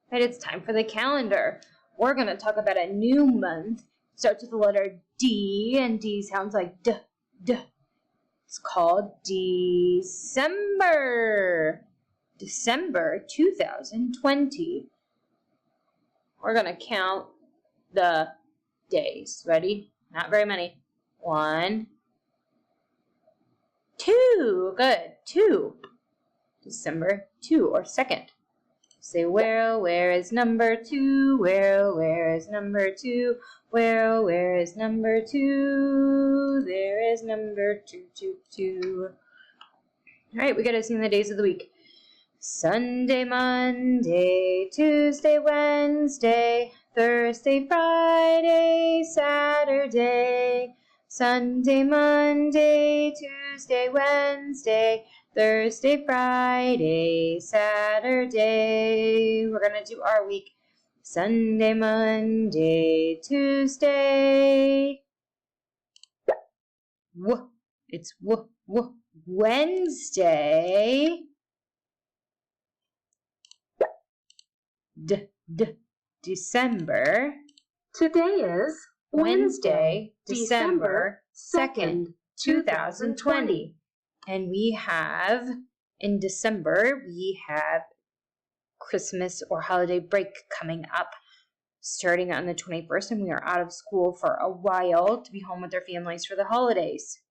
Right, it's time for the calendar. We're going to talk about a new month. It starts with the letter D, and D sounds like D, D. It's called December. December 2020. We're going to count the days. Ready? Not very many. 1, 2. Good. 2. December 2 or 2nd. Say, where is number 2? Where is number 2? Where is number 2? There is number 2. All right, we got to sing the days of the week. Sunday, Monday, Tuesday, Wednesday, Thursday, Friday, Saturday. Sunday, Monday, Tuesday, Wednesday, Thursday, Friday, Saturday. We're going to do our week. Sunday, Monday, Tuesday. It's Wednesday. December. Today is Wednesday, December 2nd, 2020. And in December, we have Christmas or holiday break coming up, starting on the 21st, and we are out of school for a while to be home with our families for the holidays.